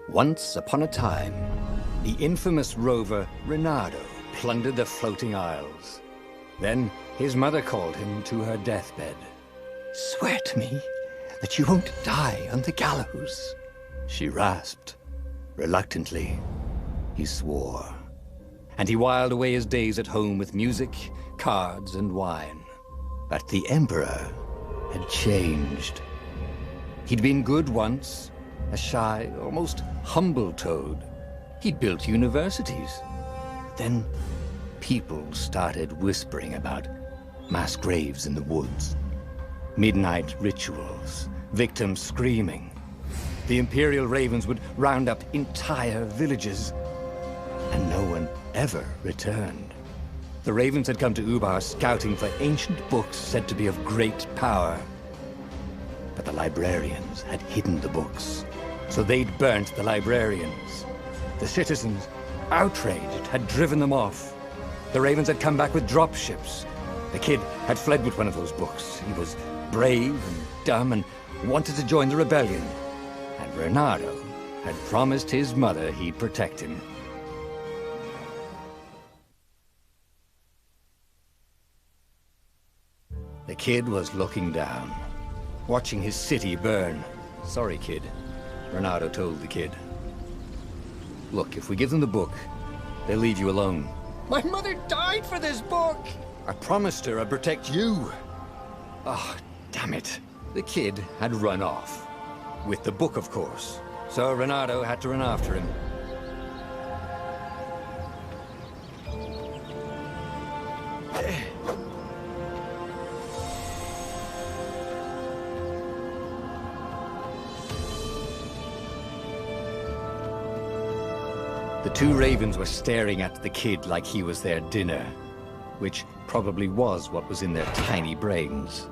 Once upon a time, the infamous rover Reynardo plundered the floating isles. Then his mother called him to her deathbed. "Swear to me that you won't die on the gallows," she rasped. Reluctantly, he swore. And he whiled away his days at home with music, cards, and wine. But the Emperor had changed. He'd been good once, a shy, almost humble toad. He'd built universities. Then people started whispering about mass graves in the woods, midnight rituals, victims screaming. The Imperial Ravens would round up entire villages, and no one ever returned. The Ravens had come to Ubar scouting for ancient books said to be of great power. But the librarians had hidden the books, so they'd burnt the librarians. The citizens, outraged, had driven them off. The Ravens had come back with dropships. The kid had fled with one of those books. He was brave and dumb and wanted to join the rebellion. And Reynardo had promised his mother he'd protect him. The kid was looking down, watching his city burn. "Sorry, kid," Reynardo told the kid. "Look, if we give them the book, they'll leave you alone." "My mother died for this book!" "I promised her I'd protect you." "Oh, damn it." The kid had run off. With the book, of course. So Reynardo had to run after him. The two Ravens were staring at the kid like he was their dinner, which probably was what was in their tiny brains.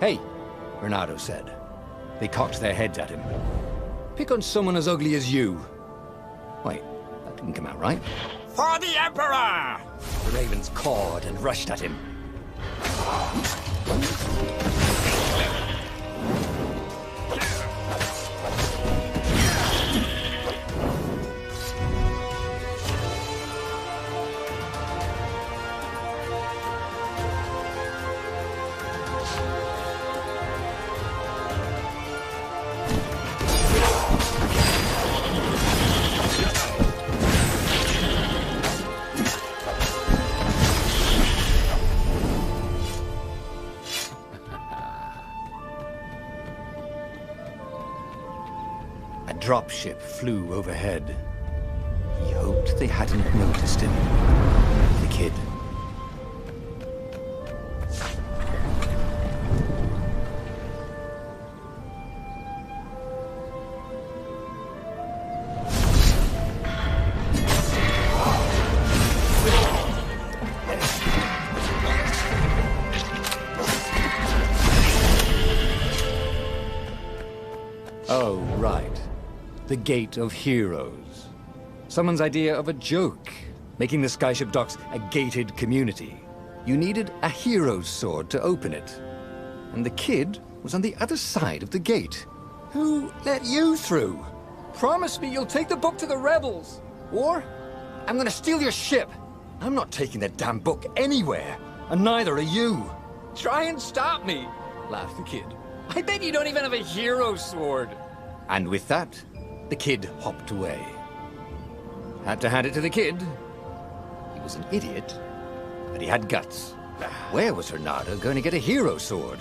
"Hey," Reynardo said. They cocked their heads at him. "Pick on someone as ugly as you." Wait, that didn't come out right. "For the Emperor!" The Ravens cawed and rushed at him. A dropship flew overhead. He hoped they hadn't noticed him. The kid. Oh, right. The Gate of Heroes. Someone's idea of a joke, making the skyship docks a gated community. You needed a hero's sword to open it. And the kid was on the other side of the gate. "Who let you through? Promise me you'll take the book to the rebels, or I'm gonna steal your ship." "I'm not taking that damn book anywhere, and neither are you." "Try and stop me," laughed the kid. "I bet you don't even have a hero sword." And with that, the kid hopped away. Had to hand it to the kid. He was an idiot, but he had guts. Where was Reynardo going to get a hero sword?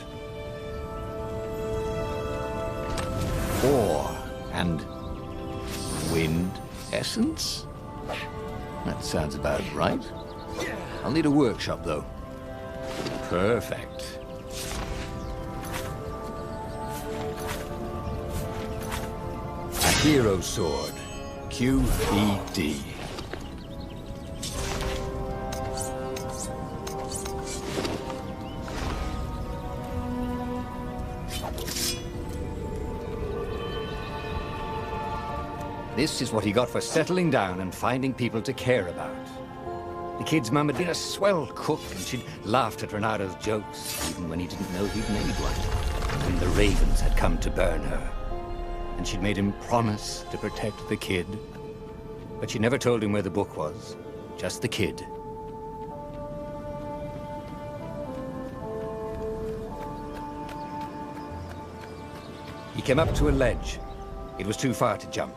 Ore and wind essence? That sounds about right. I'll need a workshop, though. Perfect. Hero Sword, QED. This is what he got for settling down and finding people to care about. The kid's mum had been a swell cook, and she'd laughed at Reynardo's jokes, even when he didn't know he'd made one. And the Ravens had come to burn her. and she'd made him promise to protect the kid. But she never told him where the book was, just the kid. He came up to a ledge. It was too far to jump.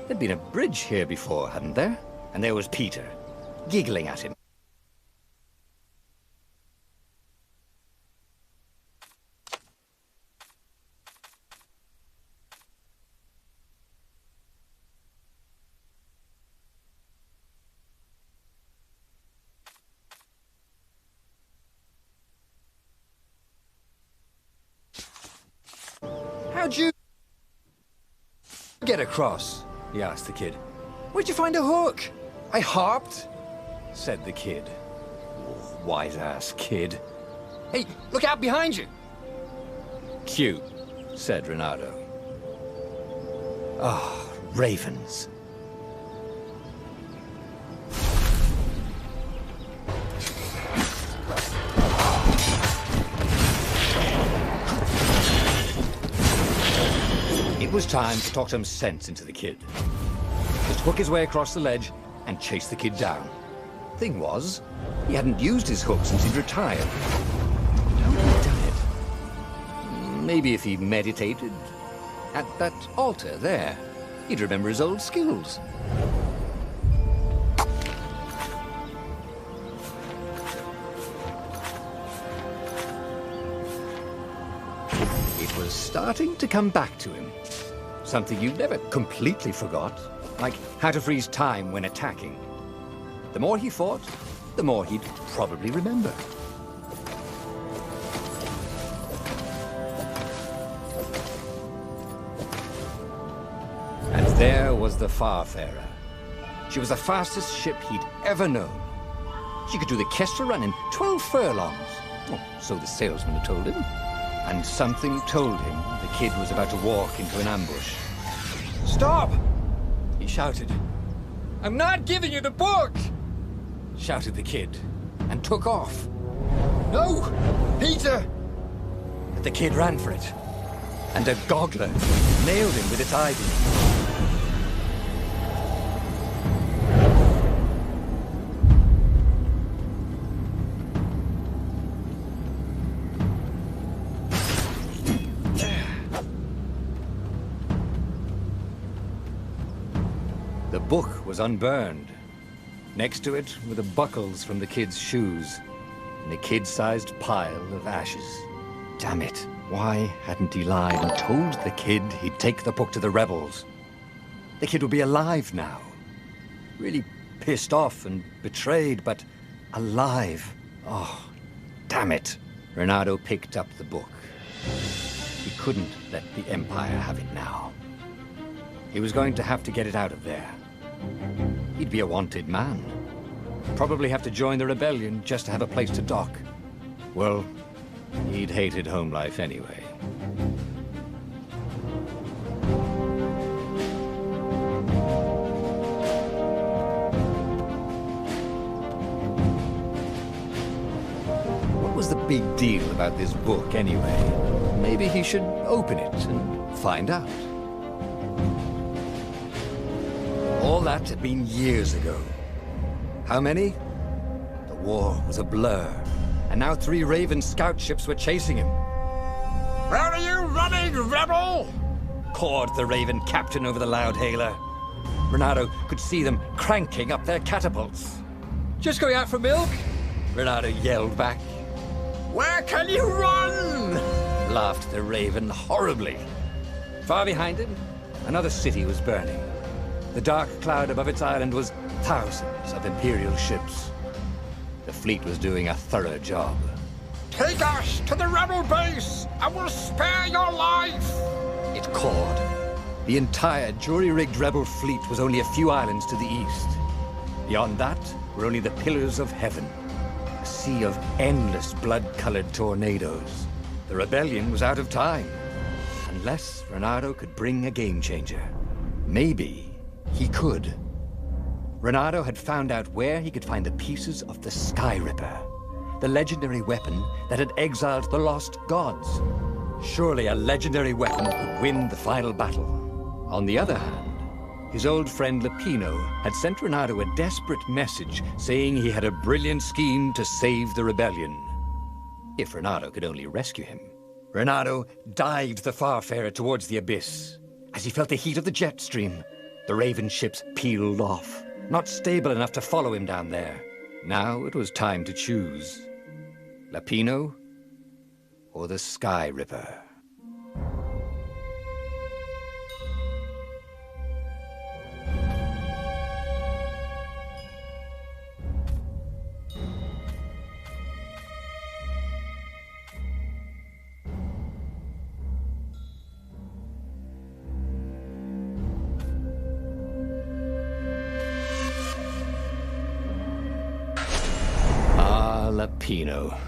There'd been a bridge here before, hadn't there? And there was Peter, giggling at him. How'd you get across? He asked the kid. Where'd you find a hook? I hopped, said the kid. Wise-ass kid. Hey, look out behind you! Cute, said Renato. Ah, ravens. It was time to talk some sense into the kid. Just hook his way across the ledge and chase the kid down. Thing was, he hadn't used his hook since he'd retired. How had he done it? Maybe if he meditated at that altar there, he'd remember his old skills. It was starting to come back to him. Something you never completely forgot, like how to freeze time when attacking. The more he fought, the more he'd probably remember. And there was the Farfarer. She was the fastest ship he'd ever known. She could do the Kestrel run in 12 furlongs. Oh, so the salesman had told him. And something told him the kid was about to walk into an ambush. Stop! He shouted. I'm not giving you the book! Shouted the kid, and took off. No! Peter! But the kid ran for it, and a goggler nailed him with its ivy. The book was unburned. Next to it were the buckles from the kid's shoes, and a kid-sized pile of ashes. Damn it, why hadn't he lied and told the kid he'd take the book to the rebels? The kid would be alive now. Really pissed off and betrayed, but alive. Oh, damn it. Renato picked up the book. He couldn't let the Empire have it now. He was going to have to get it out of there. He'd be a wanted man. Probably have to join the rebellion just to have a place to dock. Well, he'd hated home life anyway. What was the big deal about this book anyway? Maybe he should open it and find out. All that had been years ago. How many? The war was a blur, and now 3 Raven scout ships were chasing him. Where are you running, rebel? Cawed the Raven captain over the loudhailer. Renato could see them cranking up their catapults. Just going out for milk? Renato yelled back. Where can you run? Laughed the Raven horribly. Far behind him, another city was burning. The dark cloud above its island was thousands of Imperial ships. The fleet was doing a thorough job. Take us to the rebel base, and we'll spare your life! It cawed. The entire jury-rigged rebel fleet was only a few islands to the east. Beyond that were only the pillars of heaven, a sea of endless blood-colored tornadoes. The rebellion was out of time, unless Renato could bring a game-changer. Maybe he could. Renato had found out where he could find the pieces of the Sky Ripper, the legendary weapon that had exiled the lost gods. Surely a legendary weapon would win the final battle. On the other hand, his old friend Lapino had sent Renato a desperate message saying he had a brilliant scheme to save the rebellion. If Renato could only rescue him. Renato dived the Farfarer towards the abyss. As he felt the heat of the jet stream, the Raven ships peeled off, not stable enough to follow him down there. Now it was time to choose. Lapino or the Sky Ripper? Lapino.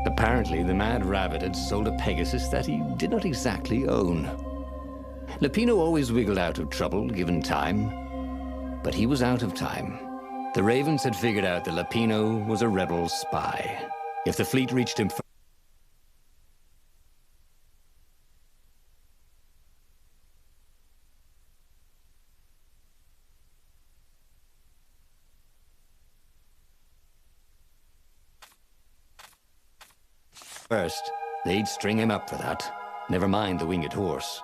Apparently, the Mad Rabbit had sold a Pegasus that he did not exactly own. Lapino always wiggled out of trouble, given time. But he was out of time. The Ravens had figured out that Lapino was a rebel spy. If the fleet reached him first, they'd string him up for that. Never mind the winged horse.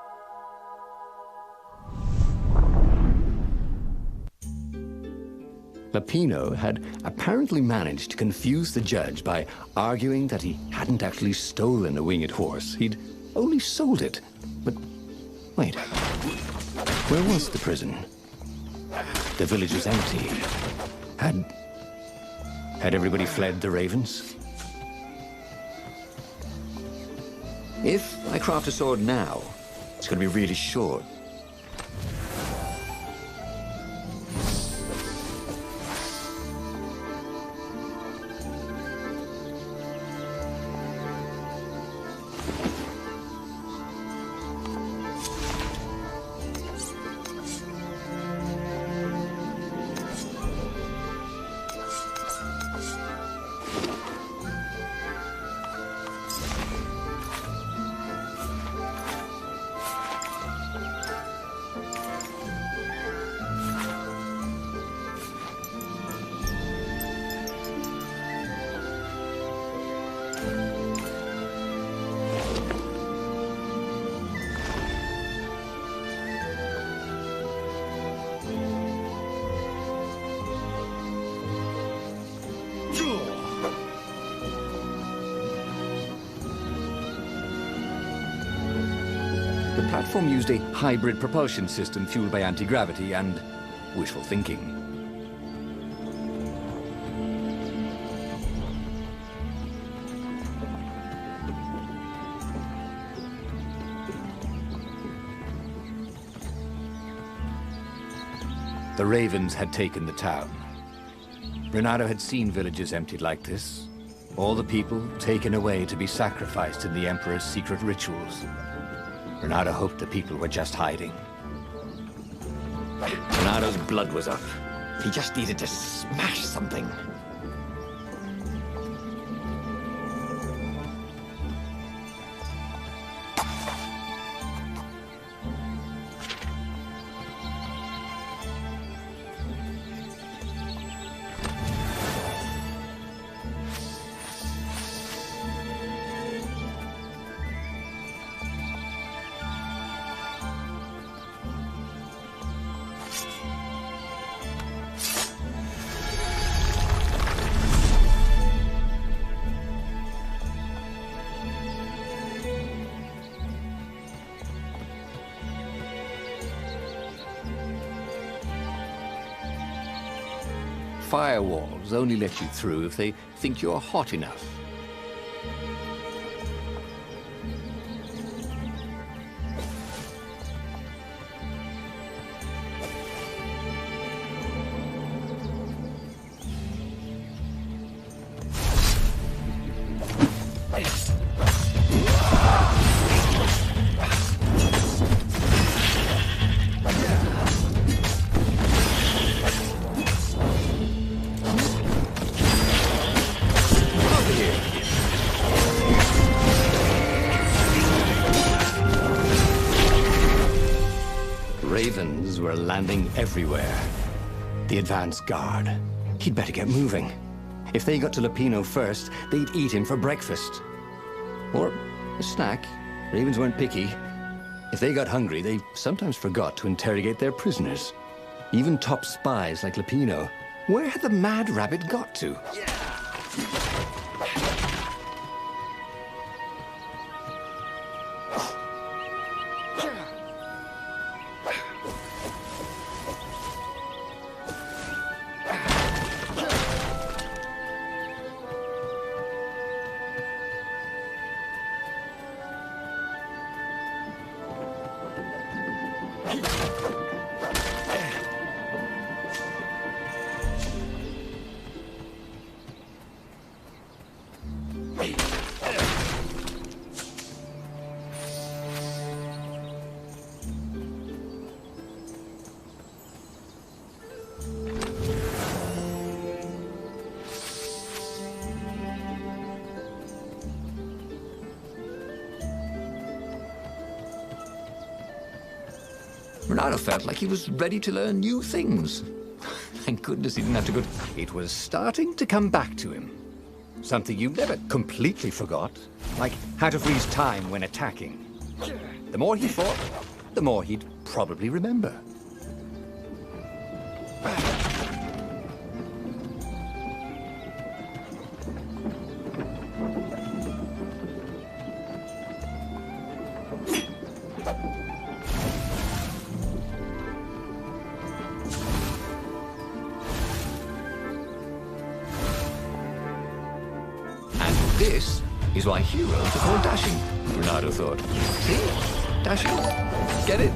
Lapino had apparently managed to confuse the judge by arguing that he hadn't actually stolen a winged horse. He'd only sold it. But wait, where was the prison? The village was empty. Had everybody fled the Ravens? If I craft a sword now, it's going to be really short. The platform used a hybrid propulsion system fueled by anti-gravity and wishful thinking. The Ravens had taken the town. Renato had seen villages emptied like this. All the people taken away to be sacrificed in the Emperor's secret rituals. Renato hoped the people were just hiding. Renato's blood was up. He just needed to smash something. Firewalls only let you through if they think you're hot enough. Over here. Ravens were landing everywhere. The advance guard. He'd better get moving. If they got to Lupino first, they'd eat him for breakfast. Or a snack. Ravens weren't picky. If they got hungry, they sometimes forgot to interrogate their prisoners. Even top spies like Lupino. Where had the mad rabbit got to? Renato felt like he was ready to learn new things. Thank goodness he didn't have to go. It was starting to come back to him. Something you never completely forgot, like how to freeze time when attacking. The more he fought, the more he'd probably remember. This is why heroes are called dashing, Renato thought. See? Dashing. Get it?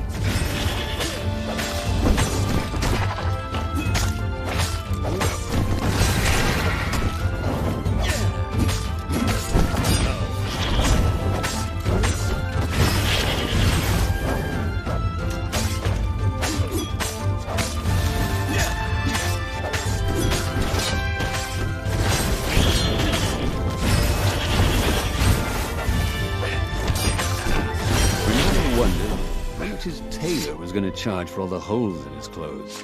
His tailor was going to charge for all the holes in his clothes.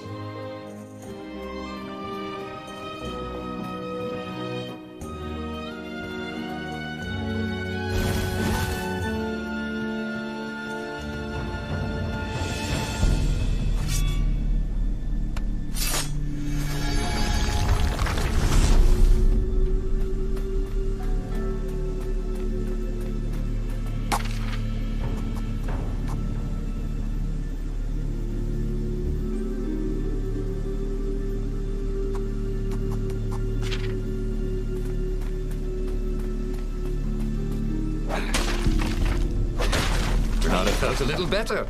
Renato felt a little better.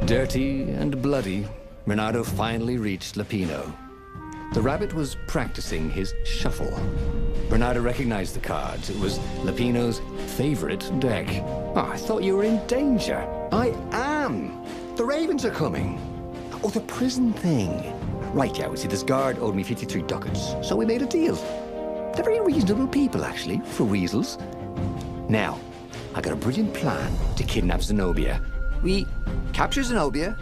Dirty and bloody, Renato finally reached Lupino. The rabbit was practicing his shuffle. Renato recognized the cards. It was Lupino's favorite deck. Oh, I thought you were in danger. I am. The Ravens are coming. Oh, the prison thing. Right, yeah, see, this guard owed me 53 ducats, so we made a deal. They're very reasonable people, actually, for weasels. Now, I got a brilliant plan to kidnap Zenobia. We capture Zenobia,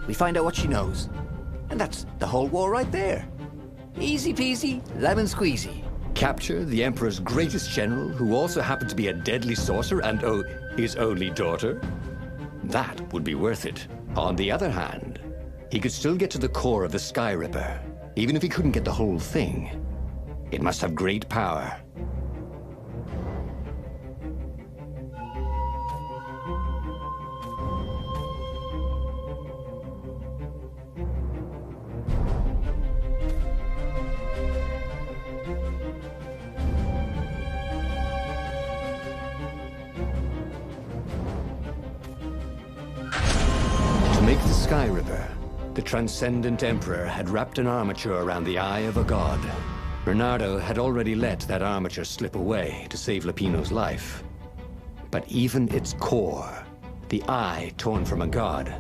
we find out what she knows. And that's the whole war right there. Easy peasy, lemon squeezy. Capture the Emperor's greatest general, who also happened to be a deadly sorcerer and, oh, his only daughter. That would be worth it. On the other hand, he could still get to the core of the Sky Ripper. Even if he couldn't get the whole thing, it must have great power. To make the Sky Ripper, the Transcendent Emperor had wrapped an armature around the eye of a god. Bernardo had already let that armature slip away to save Lupino's life. But even its core, the eye torn from a god,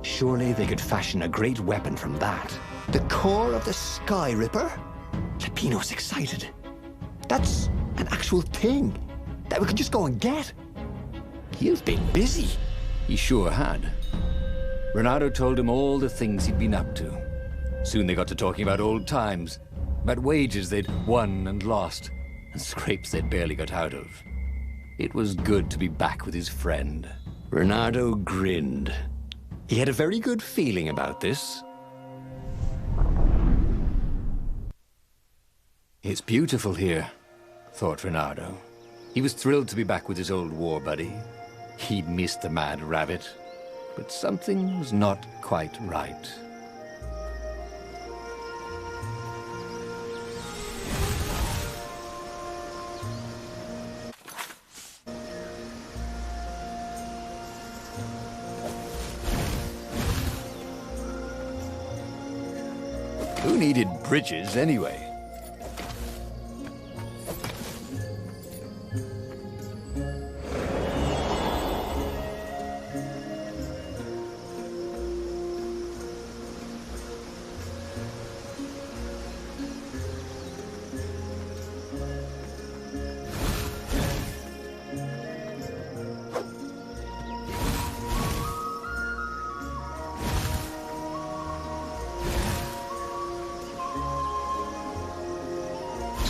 surely they could fashion a great weapon from that. The core of the Sky Ripper? Lupino's excited. That's an actual thing that we could just go and get. You've been busy. He sure had. Bernardo told him all the things he'd been up to. Soon they got to talking about old times, about wages they'd won and lost, and scrapes they'd barely got out of. It was good to be back with his friend. Bernardo grinned. He had a very good feeling about this. It's beautiful here, thought Bernardo. He was thrilled to be back with his old war buddy. He'd missed the mad rabbit. But something was not quite right. Who needed bridges anyway?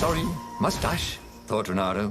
Sorry, mustache, thought Bernardo.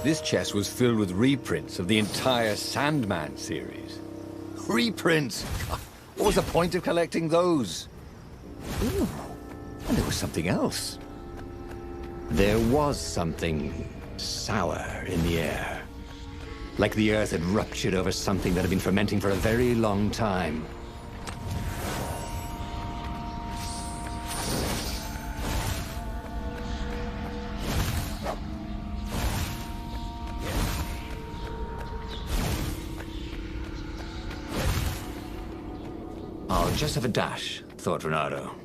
This chest was filled with reprints of the entire Sandman series. Reprints? What was the point of collecting those? Ooh, and there was something else. There was something sour in the air. Like the earth had ruptured over something that had been fermenting for a very long time. I'll just have a dash, thought Renato.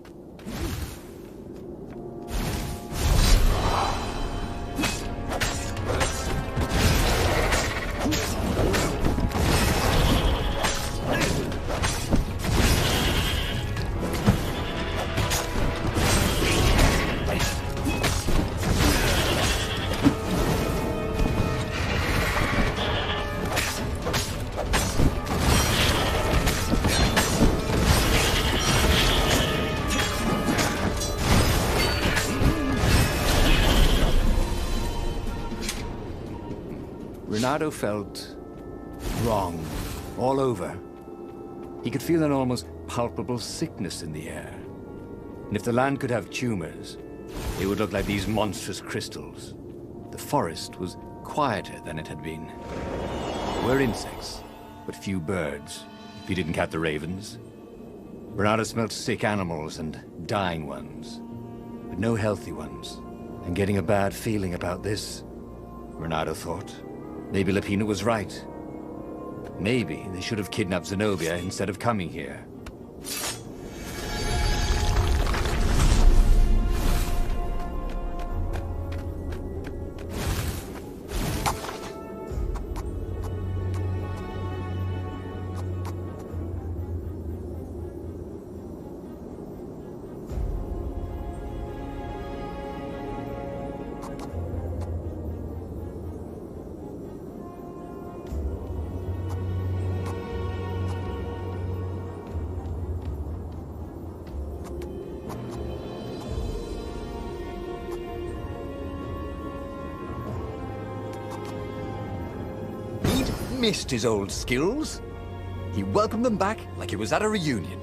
Renato felt wrong all over. He could feel an almost palpable sickness in the air. And if the land could have tumors, they would look like these monstrous crystals. The forest was quieter than it had been. There were insects, but few birds, if you didn't count the ravens. Bernardo smelled sick animals and dying ones, but no healthy ones. And getting a bad feeling about this, Bernardo thought. Maybe Lupino was right. Maybe they should have kidnapped Zenobia instead of coming here. Missed his old skills. He welcomed them back like he was at a reunion.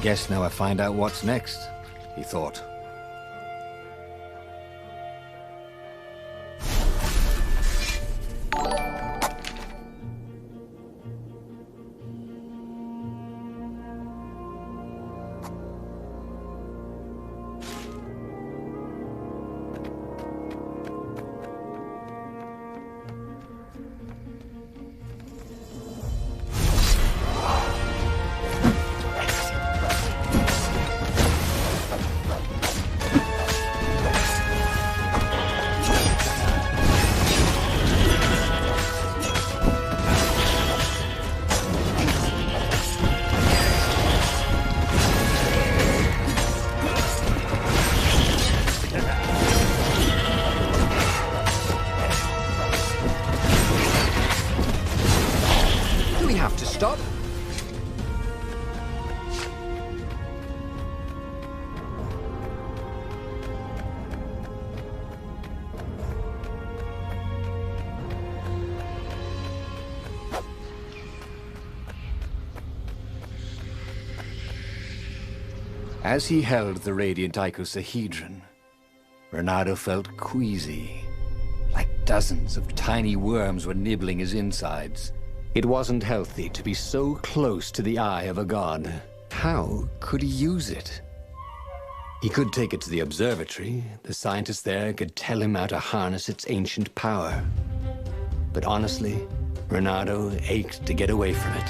Guess now I find out what's next, he thought. Stop. As he held the radiant icosahedron, Bernardo felt queasy, like dozens of tiny worms were nibbling his insides. It wasn't healthy to be so close to the eye of a god. How could he use it? He could take it to the observatory. The scientists there could tell him how to harness its ancient power. But honestly, Bernardo ached to get away from it.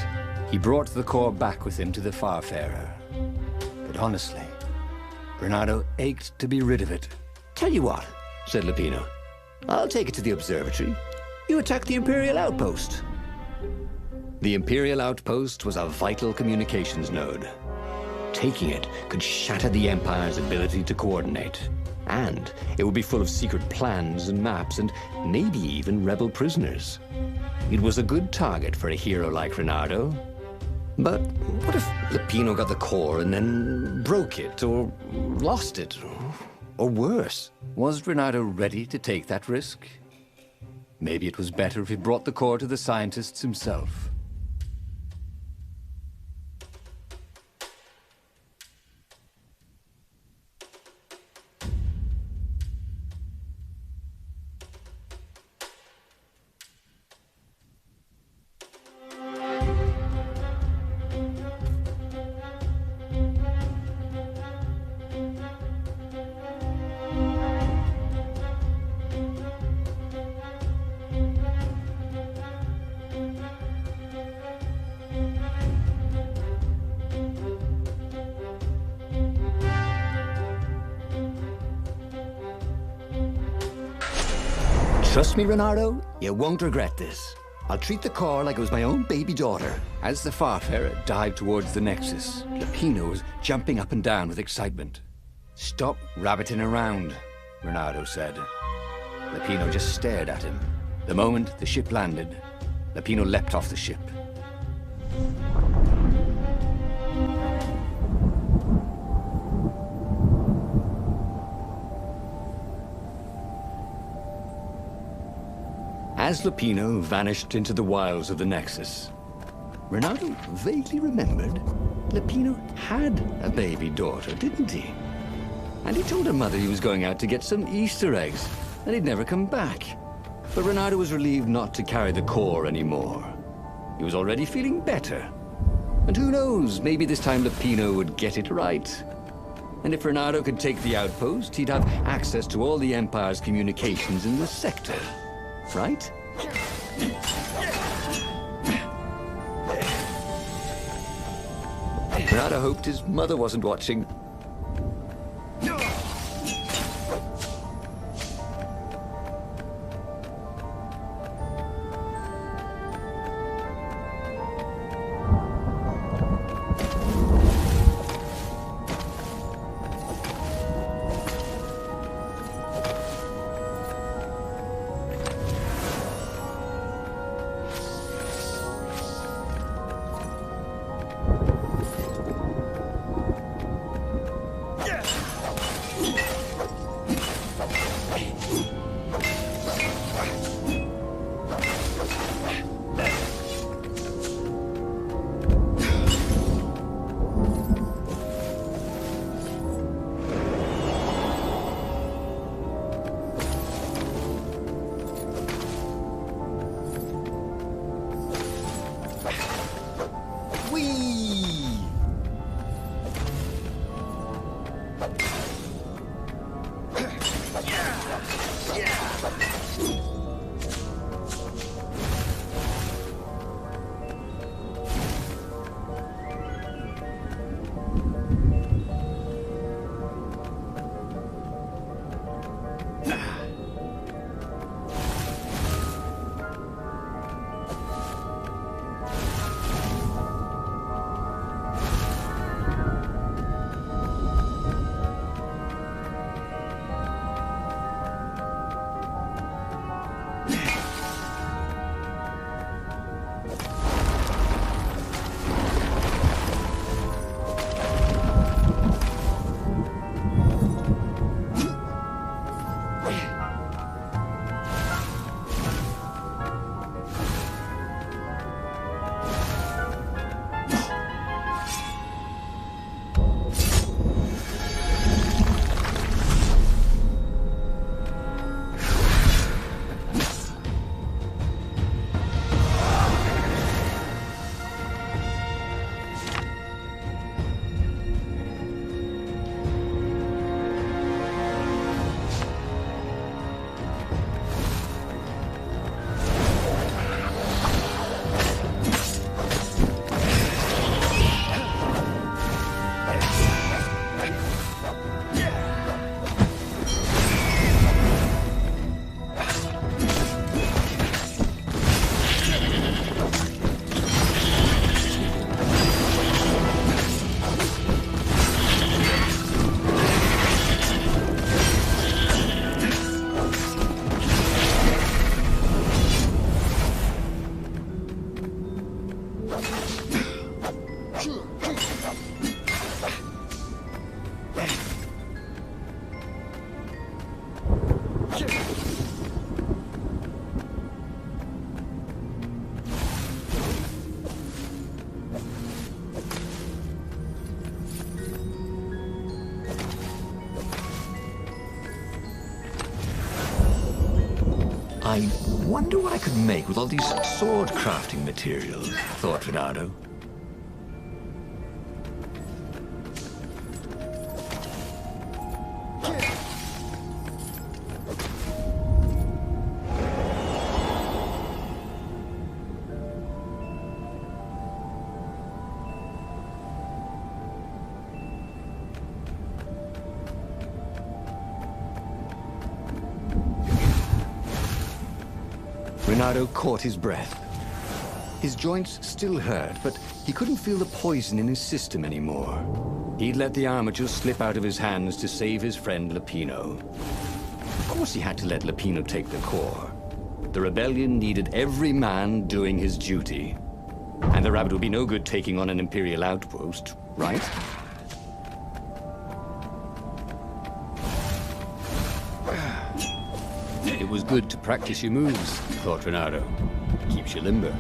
He brought the core back with him to the Farfarer. But honestly, Bernardo ached to be rid of it. "Tell you what," said Lupino. "I'll take it to the observatory. You attack the Imperial outpost." The Imperial outpost was a vital communications node. Taking it could shatter the Empire's ability to coordinate. And it would be full of secret plans and maps and maybe even rebel prisoners. It was a good target for a hero like Bernardo. But what if Lupino got the core and then broke it or lost it? Or worse, was Bernardo ready to take that risk? Maybe it was better if he brought the core to the scientists himself. Trust me, Renardo, you won't regret this. I'll treat the core like it was my own baby daughter. As the Farfarer dived towards the Nexus, Lapino was jumping up and down with excitement. "Stop rabbiting around," Renardo said. Lapino just stared at him. The moment the ship landed, Lapino leapt off the ship. As Lapino vanished into the wilds of the Nexus, Renardo vaguely remembered Lapino had a baby daughter, didn't he? And he told her mother he was going out to get some Easter eggs, and he'd never come back. But Renardo was relieved not to carry the core anymore. He was already feeling better. And who knows, maybe this time Lapino would get it right. And if Renardo could take the outpost, he'd have access to all the Empire's communications in the sector. Right? Renardo hoped his mother wasn't watching. I wonder what I could make with all these sword crafting materials, thought Renardo. Renato caught his breath. His joints still hurt, but he couldn't feel the poison in his system anymore. He'd let the armature slip out of his hands to save his friend Lupino. Of course he had to let Lupino take the core. The rebellion needed every man doing his duty. And the rabbit would be no good taking on an Imperial outpost, right? It was good to practice your moves, thought Renato. Keeps you limber.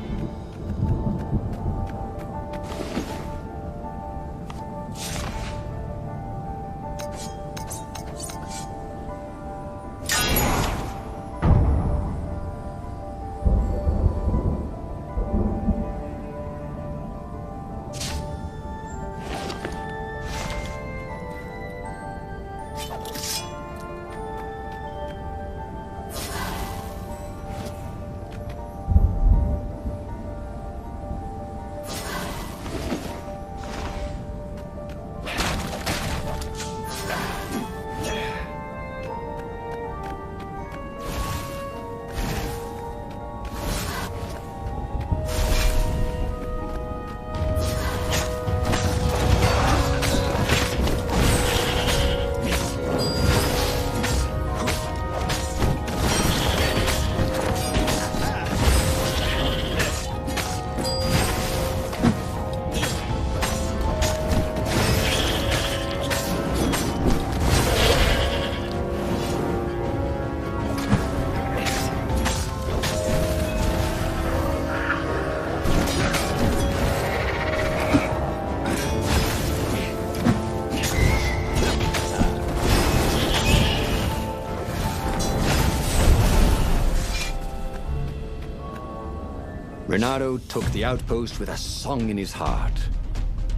Renato took the outpost with a song in his heart.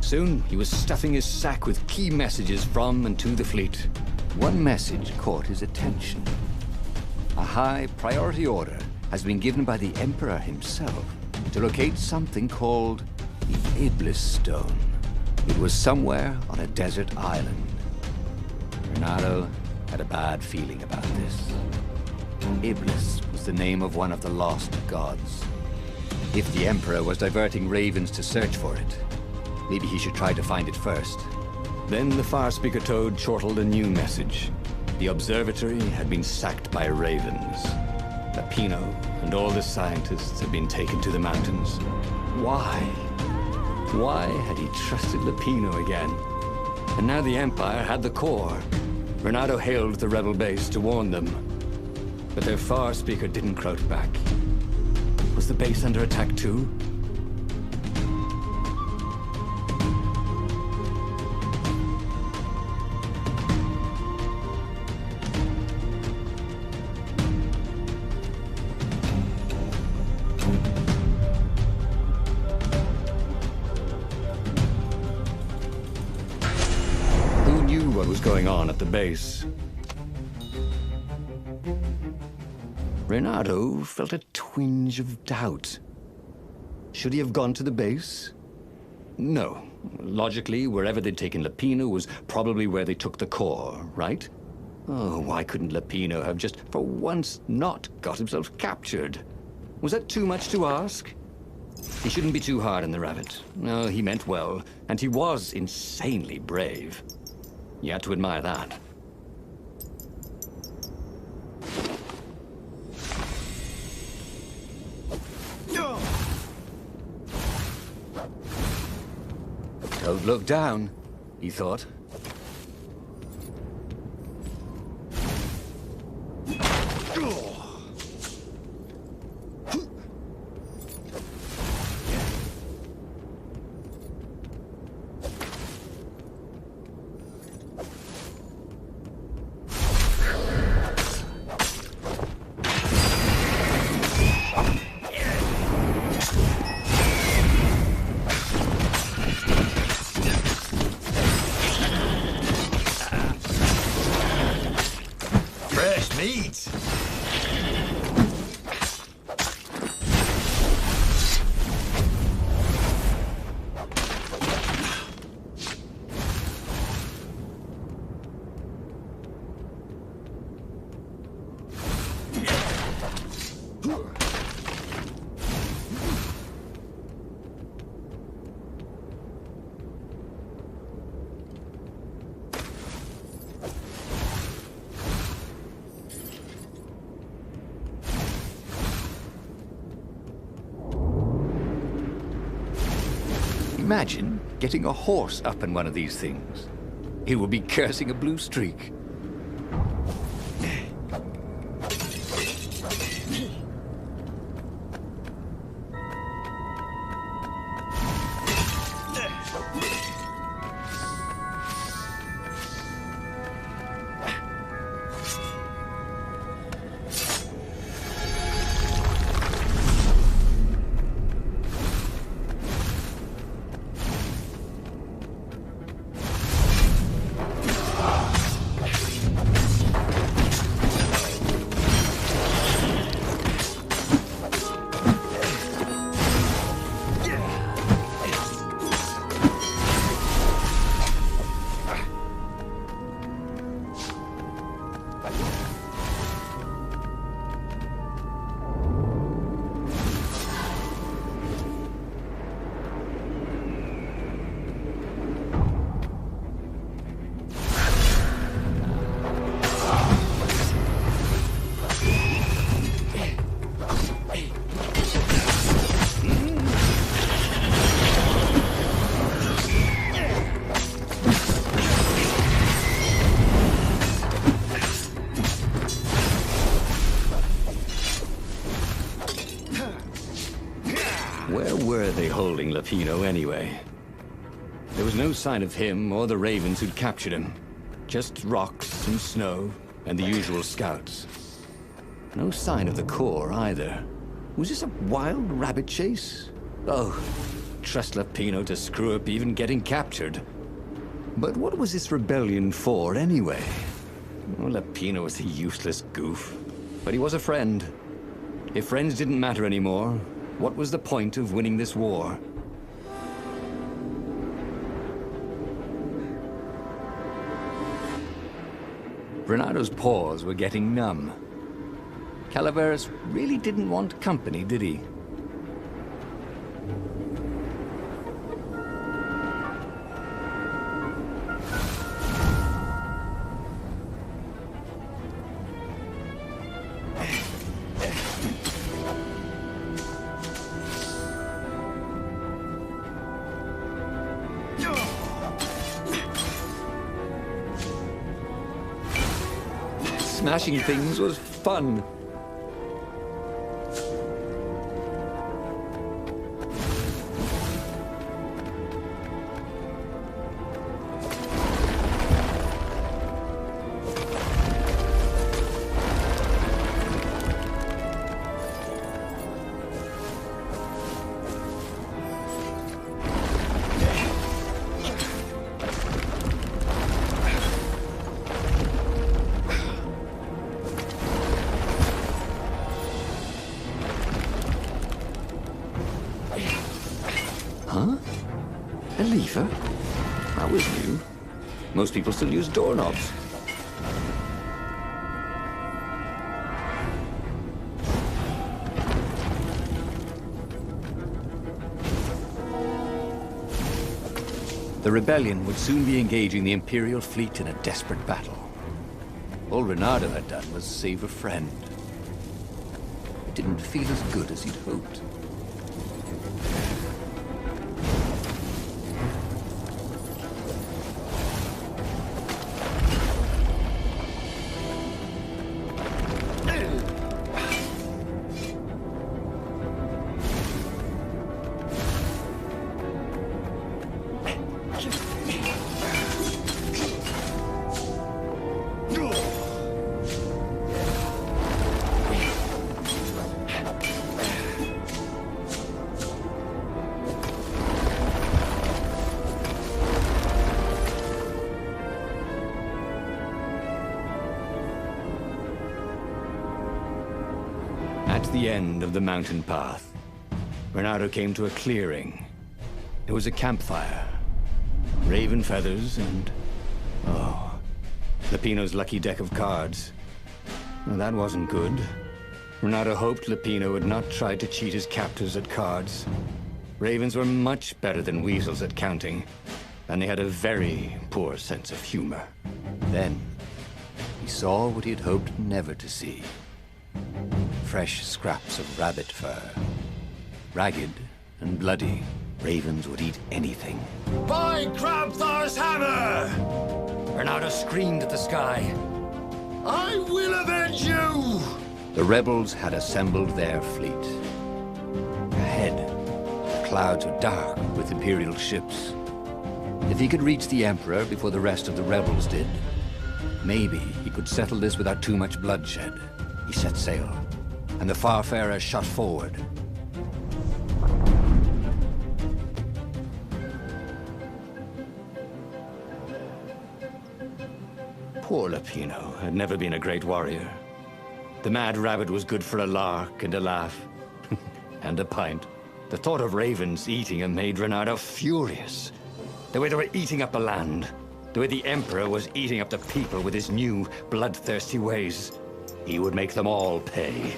Soon, he was stuffing his sack with key messages from and to the fleet. One message caught his attention. A high priority order has been given by the Emperor himself to locate something called the Iblis Stone. It was somewhere on a desert island. Renato had a bad feeling about this. Iblis was the name of one of the lost gods. If the Emperor was diverting ravens to search for it, maybe he should try to find it first. Then the Farspeaker Toad chortled a new message. The observatory had been sacked by ravens. Lupino and all the scientists had been taken to the mountains. Why? Why had he trusted Lupino again? And now the Empire had the core. Renato hailed the rebel base to warn them. But their Farspeaker didn't crouch back. Was the base under attack too? Who knew what was going on at the base? Renato felt a twinge of doubt. Should he have gone to the base? No. Logically, wherever they'd taken Lupino was probably where they took the core, right? Oh, why couldn't Lupino have just, for once, not got himself captured? Was that too much to ask? He shouldn't be too hard on the rabbit. No, he meant well, and he was insanely brave. You had to admire that. Don't look down, he thought. Imagine getting a horse up in one of these things. He would be cursing a blue streak. Where were they holding Lapino anyway? There was no sign of him or the ravens who'd captured him. Just rocks and snow and the usual scouts. No sign of the core either. Was this a wild rabbit chase? Oh, trust Lapino to screw up even getting captured. But what was this rebellion for anyway? Well, Lapino was a useless goof. But he was a friend. If friends didn't matter anymore, what was the point of winning this war? Bernardo's paws were getting numb. Calaveras really didn't want company, did he? Smashing things was fun. Huh? A lever? That was new. Most people still use doorknobs. The rebellion would soon be engaging the Imperial fleet in a desperate battle. All Reynardo had done was save a friend. It didn't feel as good as he'd hoped. At the end of the mountain path, Reynardo came to a clearing. It was a campfire. Raven feathers and... oh, Lapino's lucky deck of cards. Well, that wasn't good. Reynardo hoped Lapino would not try to cheat his captors at cards. Ravens were much better than weasels at counting, and they had a very poor sense of humor. Then, he saw what he had hoped never to see. Fresh scraps of rabbit fur. Ragged and bloody, Ravens would eat anything. By Crabthar's hammer! Renardo screamed at the sky. I will avenge you! The rebels had assembled their fleet. Ahead, the clouds were dark with Imperial ships. If he could reach the Emperor before the rest of the rebels did, maybe he could settle this without too much bloodshed. He set sail, and the Farfarer shot forward. Poor Lapino had never been a great warrior. The Mad Rabbit was good for a lark and a laugh. And a pint. The thought of ravens eating him made Renardo furious. The way they were eating up the land. The way the Emperor was eating up the people with his new, bloodthirsty ways. He would make them all pay.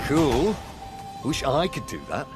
Cool. Wish I could do that.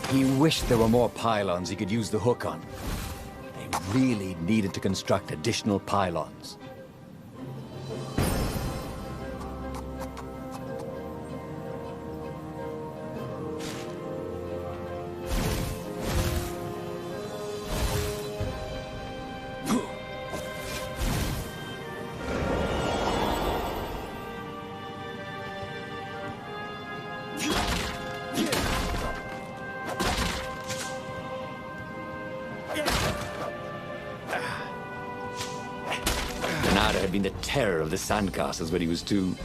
He wished there were more pylons he could use the hook on. They really needed to construct additional pylons. Renardo had been the terror of the sandcastles when he was 2.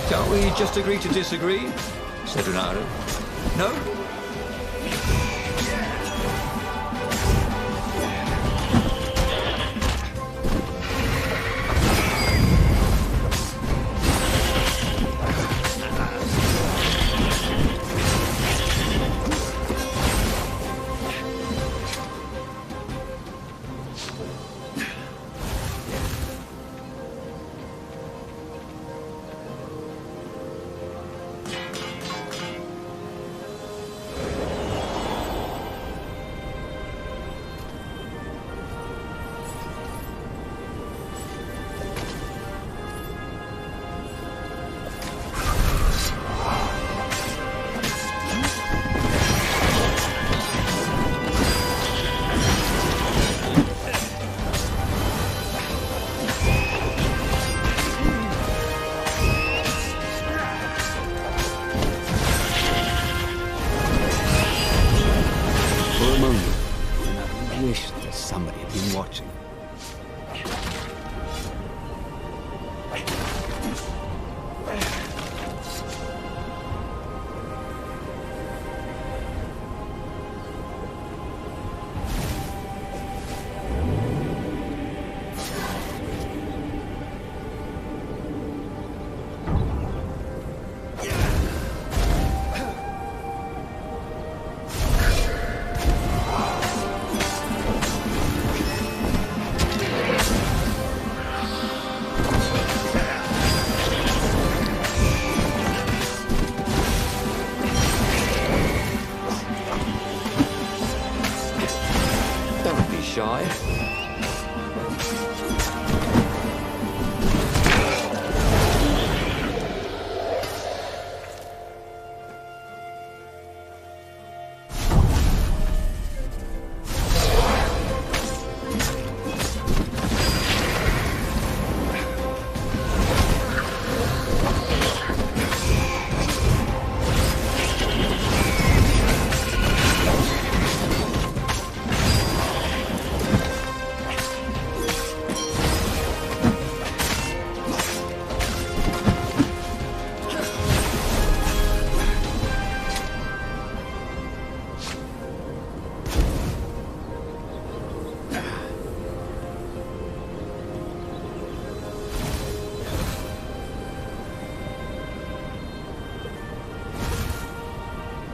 Can't we just agree to disagree? Said Renato. No?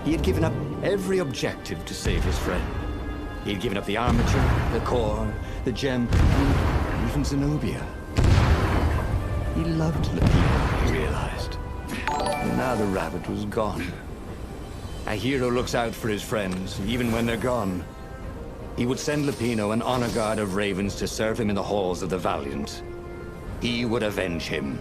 He had given up every objective to save his friend. He had given up the armature, the core, the gem, and even Zenobia. He loved Lupino, he realized. And now the rabbit was gone. A hero looks out for his friends, even when they're gone. He would send Lupino an honor guard of ravens to serve him in the halls of the Valiant. He would avenge him.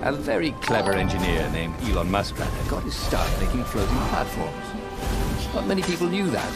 A very clever engineer named Elon Muskrat got his start making floating platforms. Not many people knew that.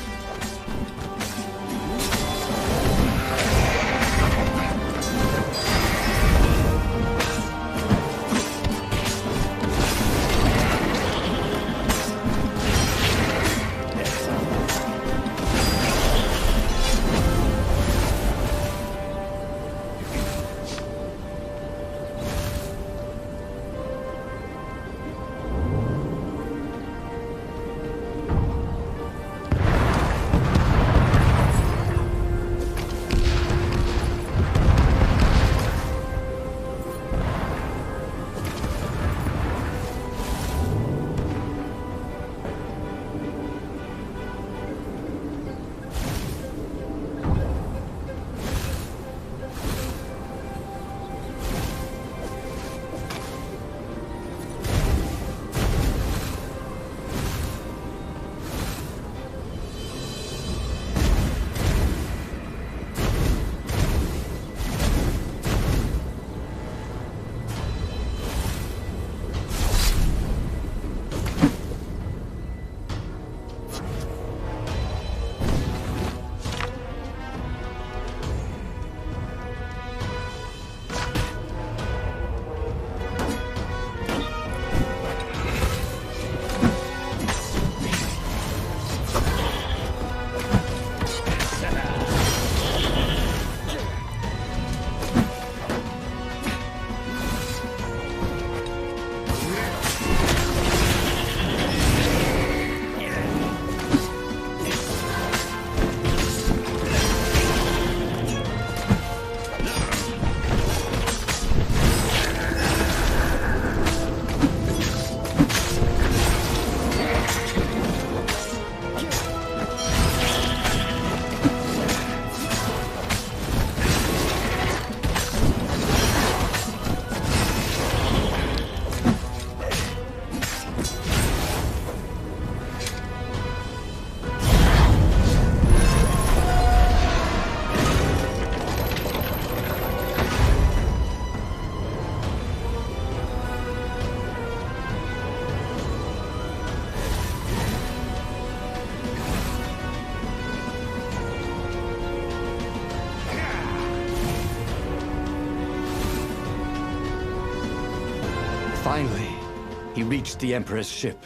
reached the Emperor's ship.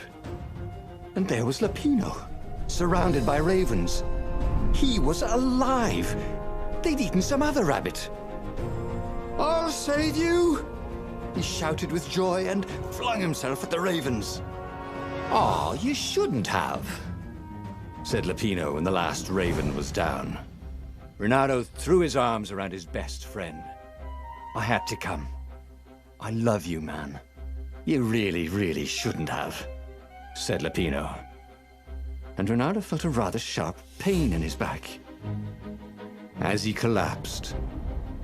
And there was Lapino, surrounded by ravens. He was alive! They'd eaten some other rabbit. "I'll save you!" he shouted with joy and flung himself at the ravens. "Aw, you shouldn't have," said Lapino when the last raven was down. Reynardo threw his arms around his best friend. "I had to come. I love you, man. You really, really shouldn't have," said Lapino. And Reynardo felt a rather sharp pain in his back. As he collapsed,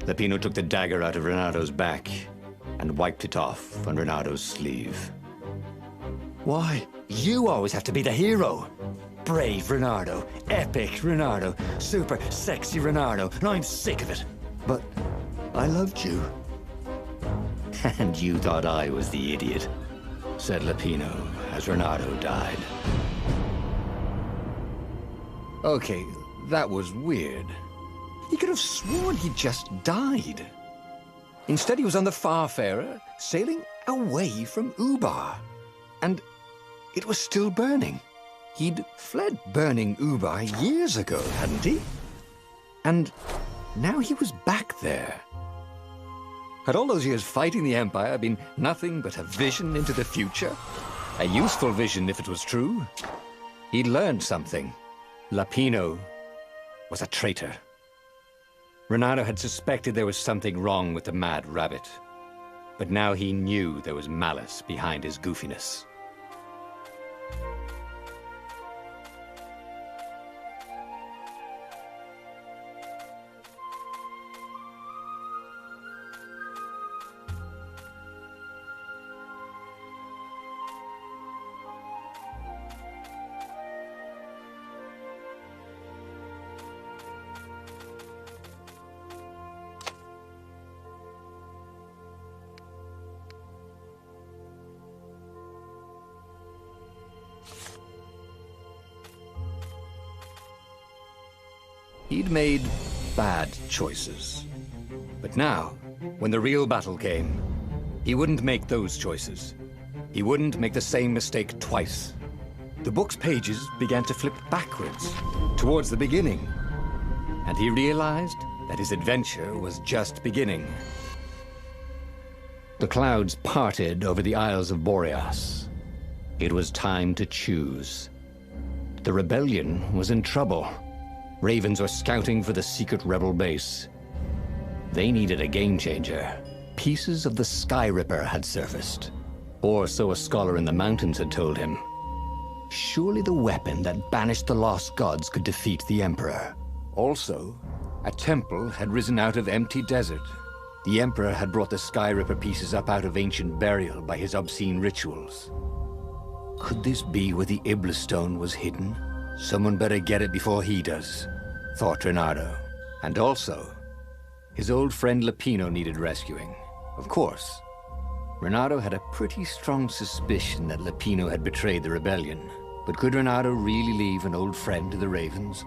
Lapino took the dagger out of Reynardo's back and wiped it off on Reynardo's sleeve. "Why, you always have to be the hero. Brave Reynardo, epic Reynardo, super sexy Reynardo, and I'm sick of it. But I loved you." "And you thought I was the idiot," said Lapino as Reynardo died. Okay, that was weird. He could have sworn he just died. Instead, he was on the Farfarer, sailing away from Ubar. And it was still burning. He'd fled burning Ubar years ago, hadn't he? And now he was back there. Had all those years fighting the Empire been nothing but a vision into the future? A useful vision if it was true. He'd learned something. Lapino was a traitor. Reynardo had suspected there was something wrong with the Mad Rabbit. But now he knew there was malice behind his goofiness. He'd made bad choices. But now, when the real battle came, he wouldn't make those choices. He wouldn't make the same mistake twice. The book's pages began to flip backwards, towards the beginning. And he realized that his adventure was just beginning. The clouds parted over the Isles of Boreas. It was time to choose. The rebellion was in trouble. Ravens were scouting for the secret rebel base. They needed a game-changer. Pieces of the Sky Ripper had surfaced. Or so a scholar in the mountains had told him. Surely the weapon that banished the lost gods could defeat the Emperor. Also, a temple had risen out of empty desert. The Emperor had brought the Sky Ripper pieces up out of ancient burial by his obscene rituals. Could this be where the Iblis stone was hidden? Someone better get it before he does, thought Reynardo. And also, his old friend Lapino needed rescuing. Of course, Reynardo had a pretty strong suspicion that Lapino had betrayed the rebellion. But could Reynardo really leave an old friend to the Ravens?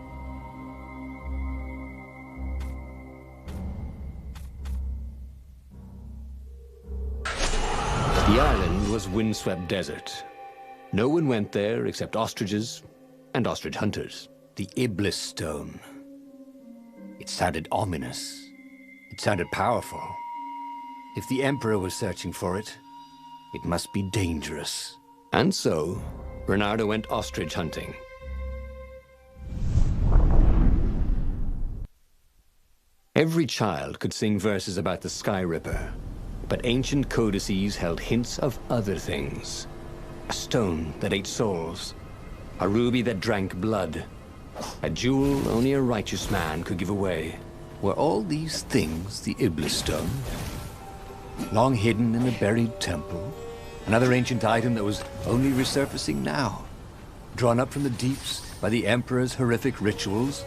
The island was windswept desert. No one went there except ostriches and ostrich hunters. The Iblis stone. It sounded ominous. It sounded powerful. If the Emperor was searching for it, it must be dangerous. And so, Reynardo went ostrich hunting. Every child could sing verses about the Sky Ripper, but ancient codices held hints of other things. A stone that ate souls. A ruby that drank blood. A jewel only a righteous man could give away. Were all these things the Iblis stone? Long hidden in a buried temple? Another ancient item that was only resurfacing now? Drawn up from the deeps by the Emperor's horrific rituals?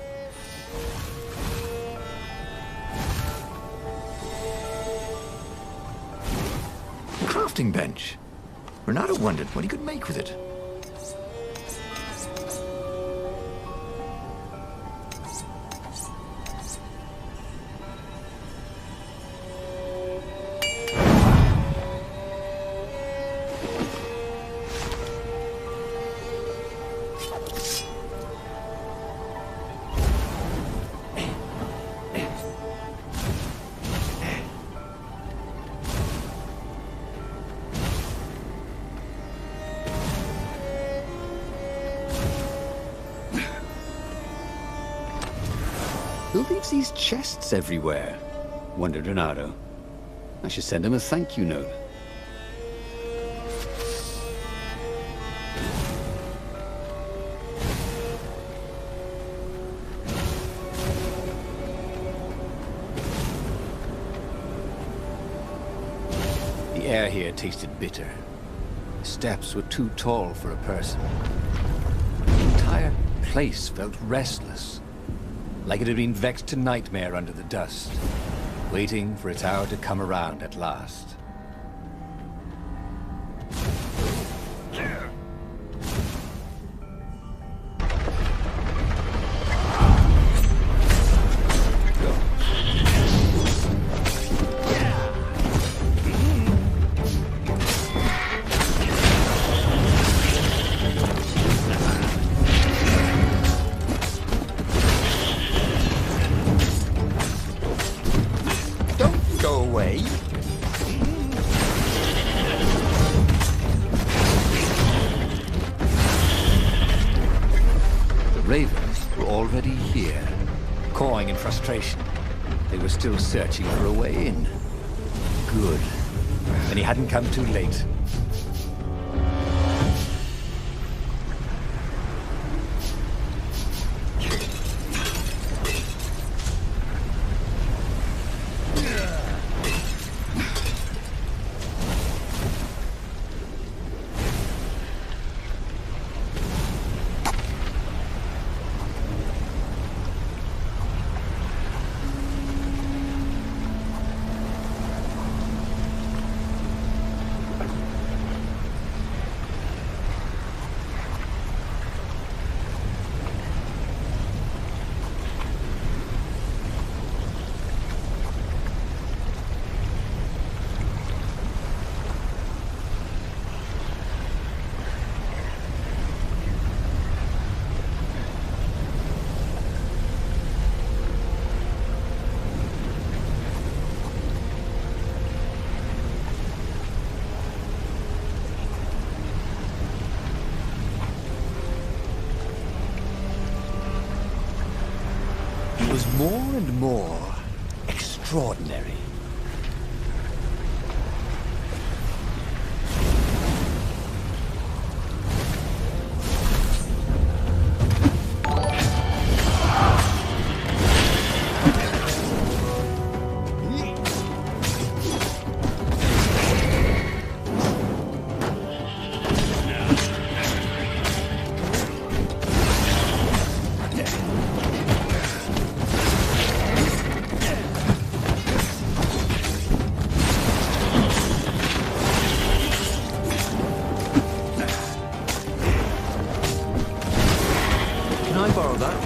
A crafting bench. Reynardo wondered what he could make with it. Who leaves these chests everywhere? Wondered Renato. I should send him a thank you note. The air here tasted bitter. The steps were too tall for a person. The entire place felt restless, like it had been vexed to nightmare under the dust, waiting for its hour to come around at last. Ravens were already here, cawing in frustration. They were still searching for a way in. Good. Then he hadn't come too late. It was more and more extraordinary. Can I borrow that?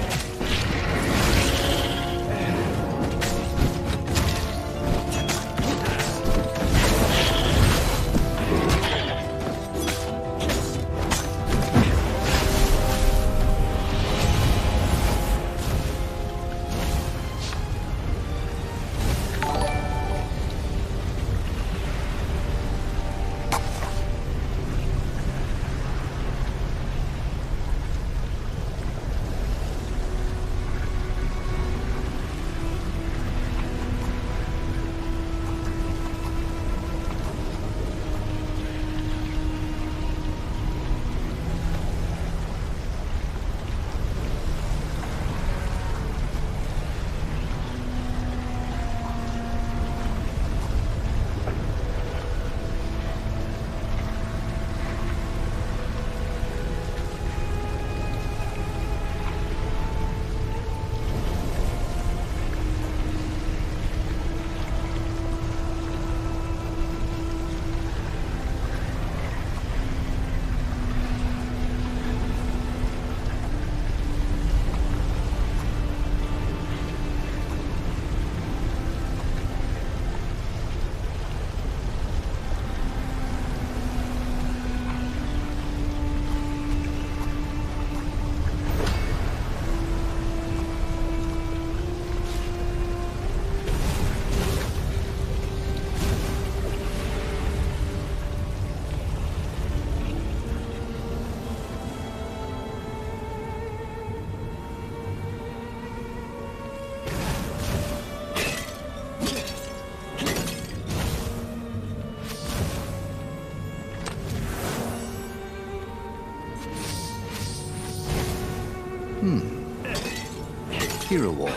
Hero Wall,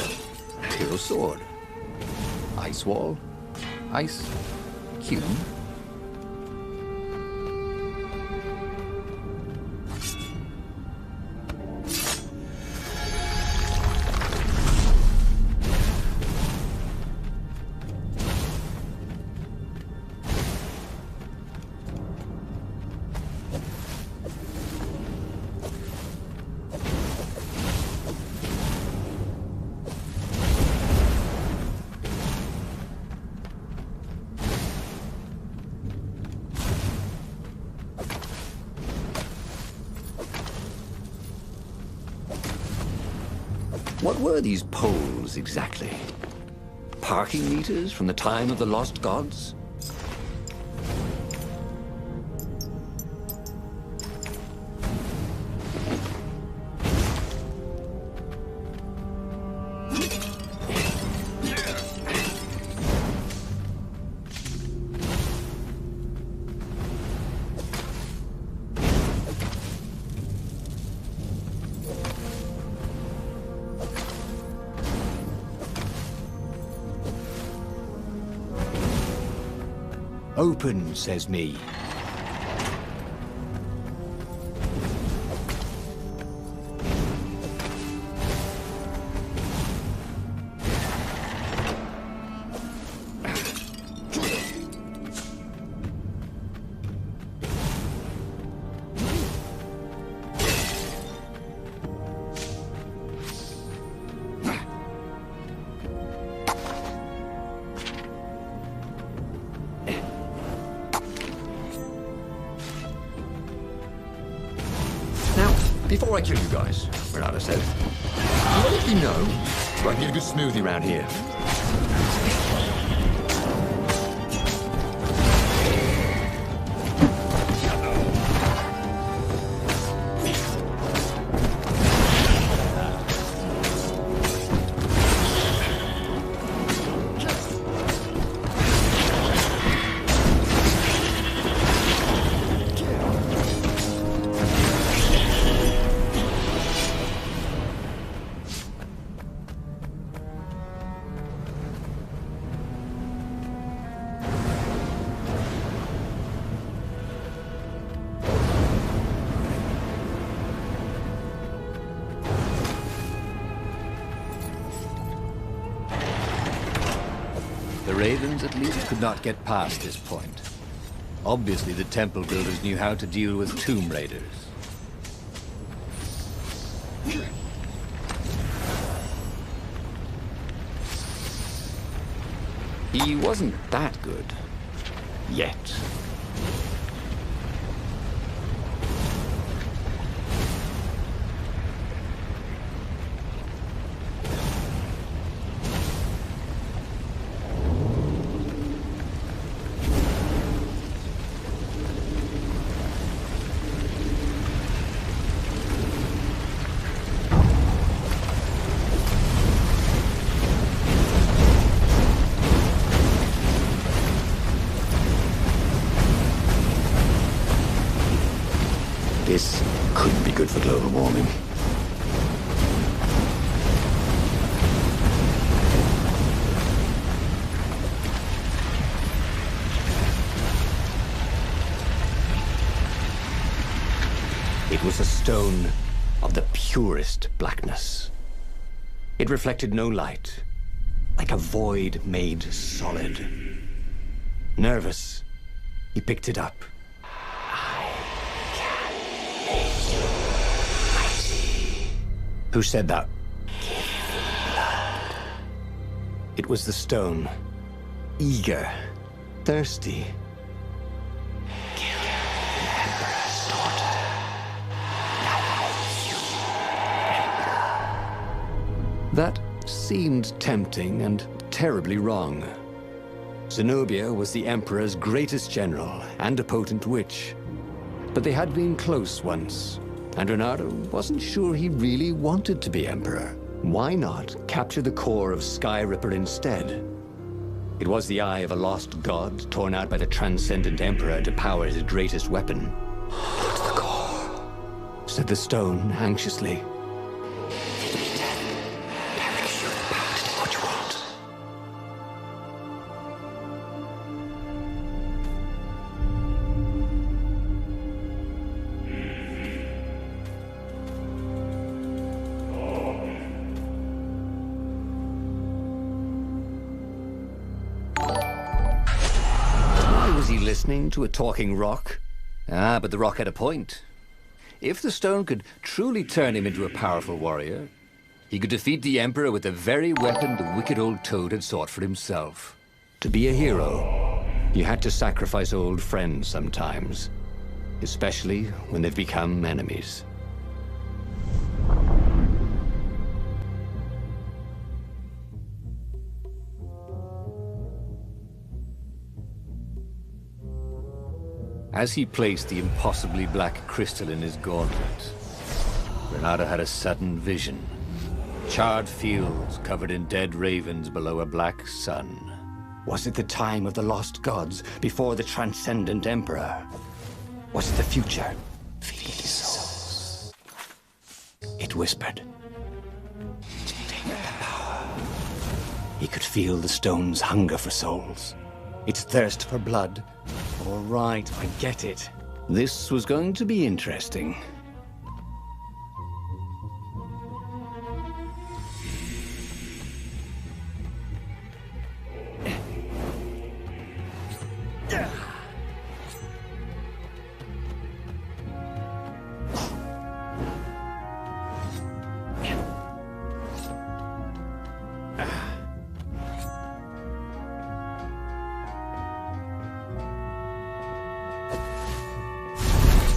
Hero Sword, Ice Wall, Ice Cube. What were these poles, exactly? Parking meters from the time of the lost gods? Open, says me. Before I kill you guys, Renata said, let me know so I can get a good smoothie around here. The Ravens, at least, could not get past this point. Obviously, the temple builders knew how to deal with tomb raiders. He wasn't that good. Yet. This couldn't be good for global warming. It was a stone of the purest blackness. It reflected no light, like a void made solid. Nervous, he picked it up. Who said that? It was the stone. Eager. Thirsty. Kill the Emperor's daughter. That seemed tempting and terribly wrong. Zenobia was the Emperor's greatest general and a potent witch. But they had been close once. And Renato wasn't sure he really wanted to be Emperor. Why not capture the core of Sky Ripper instead? It was the eye of a lost god torn out by the transcendent Emperor to power his greatest weapon. What's the core? Said the stone anxiously. listening to a talking rock? Ah, but the rock had a point. If the stone could truly turn him into a powerful warrior, he could defeat the Emperor with the very weapon the wicked old toad had sought for himself. To be a hero, you had to sacrifice old friends sometimes, especially when they've become enemies. As he placed the impossibly black crystal in his gauntlet, Renato had a sudden vision. Charred fields covered in dead ravens below a black sun. Was it the time of the lost gods before the transcendent emperor? Was it the future? Feed souls. It whispered. Take the power. He could feel the stone's hunger for souls. Its thirst for blood. All right, I get it. This was going to be interesting.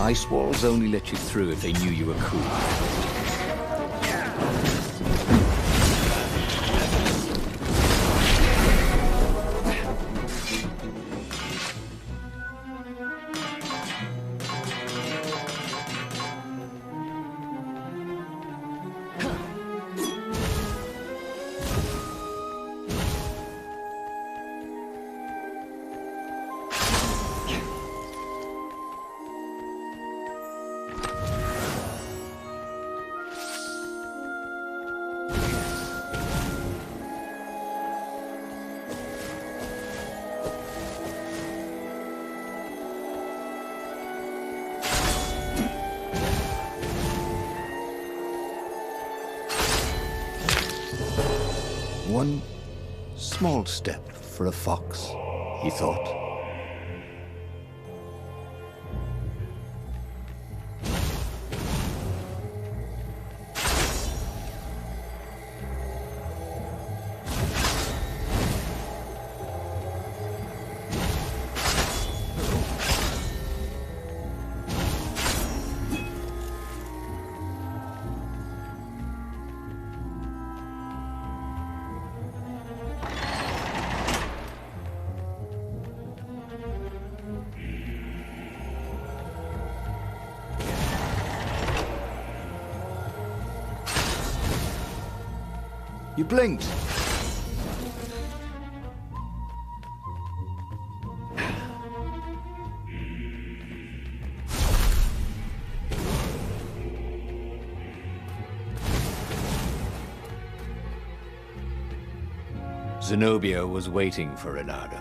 Ice walls only let you through if they knew you were cool. One small step for a fox, he thought. You blinked. Zenobia was waiting for Renato.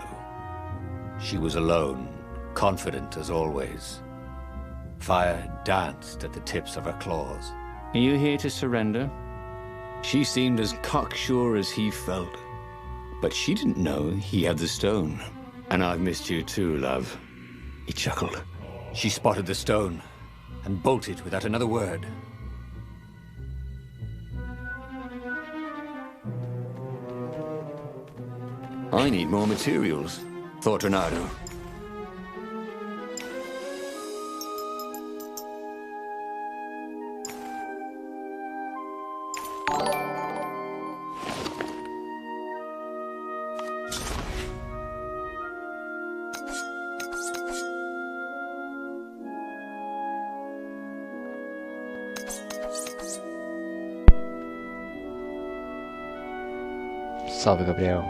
She was alone, confident as always. Fire danced at the tips of her claws. Are you here to surrender? She seemed as cocksure as he felt. But she didn't know he had the stone. And I've missed you too, love. He chuckled. She spotted the stone and bolted without another word. I need more materials, thought Renato. Salve, Gabriel.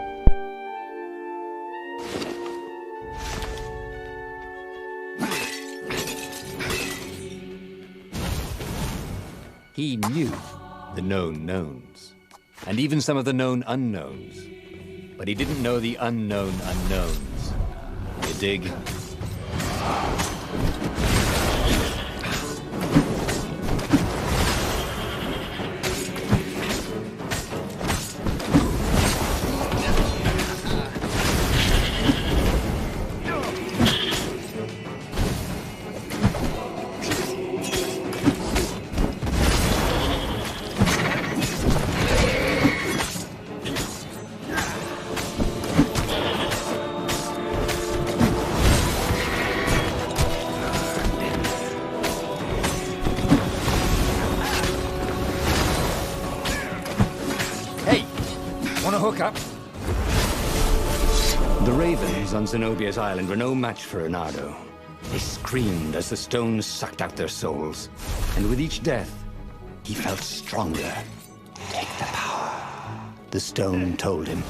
He knew the known knowns, and even some of the known unknowns. But he didn't know the unknown unknowns. You dig? Want to hook up? The ravens on Zenobia's island were no match for Reynardo. They screamed as the stones sucked out their souls. And with each death, he felt stronger. Take the power, the stone told him.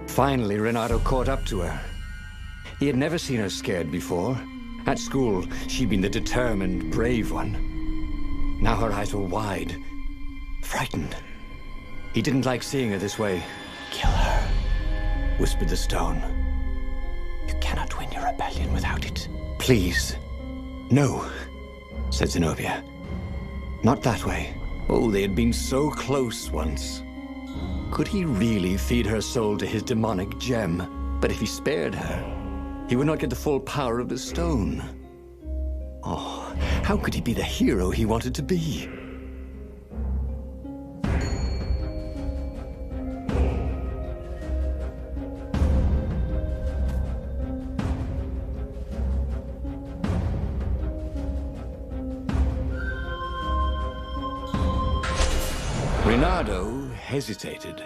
Finally, Reynardo caught up to her. He had never seen her scared before. At school, she'd been the determined, brave one. Now her eyes were wide, frightened. He didn't like seeing her this way. Kill her, whispered the stone. You cannot win your rebellion without it. Please. No, said Zenobia. Not that way. Oh, they had been so close once. Could he really feed her soul to his demonic gem? But if he spared her, he would not get the full power of the stone. Oh, how could he be the hero he wanted to be? Reynardo hesitated.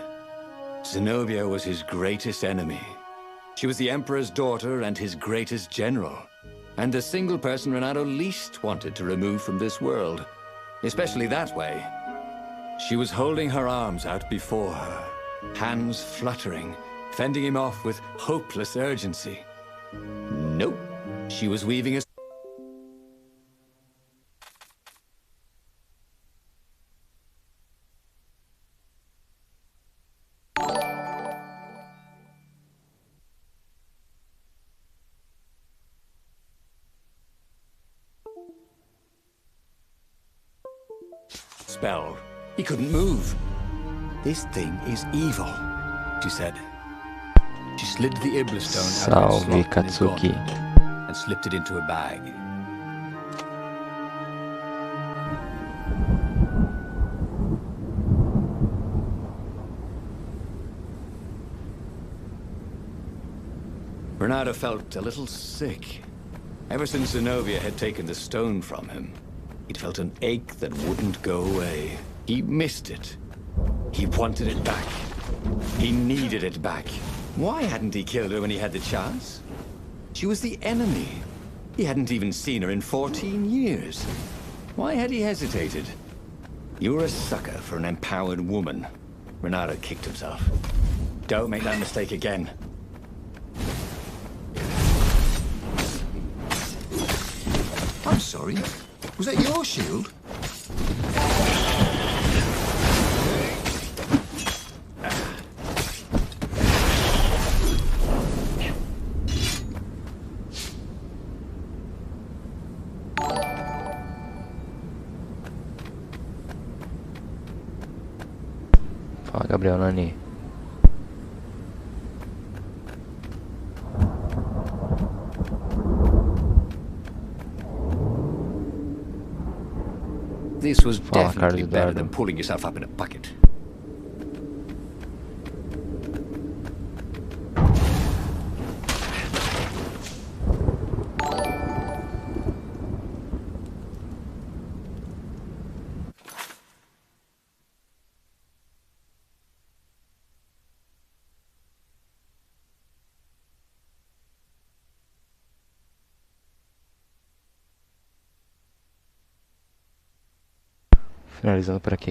Zenobia was his greatest enemy. She was the Emperor's daughter and his greatest general, and the single person Reynardo least wanted to remove from this world, especially that way. She was holding her arms out before her, hands fluttering, fending him off with hopeless urgency. Nope, she was weaving a spell. He couldn't move. This thing is evil, she said. She slid the Iblastone out of her slot in his gauntlet and slipped it into a bag. Reynardo felt a little sick. Ever since Zenobia had taken the stone from him, he'd felt an ache that wouldn't go away. He missed it. He wanted it back. He needed it back. Why hadn't he killed her when he had the chance? She was the enemy. He hadn't even seen her in 14 years. Why had he hesitated? You were a sucker for an empowered woman. Reynardo kicked himself. Don't make that mistake again. I'm sorry. Was that your shield? Fala, Gabriel Nani. This was definitely better than pulling yourself up in a bucket. Finalizando por aqui.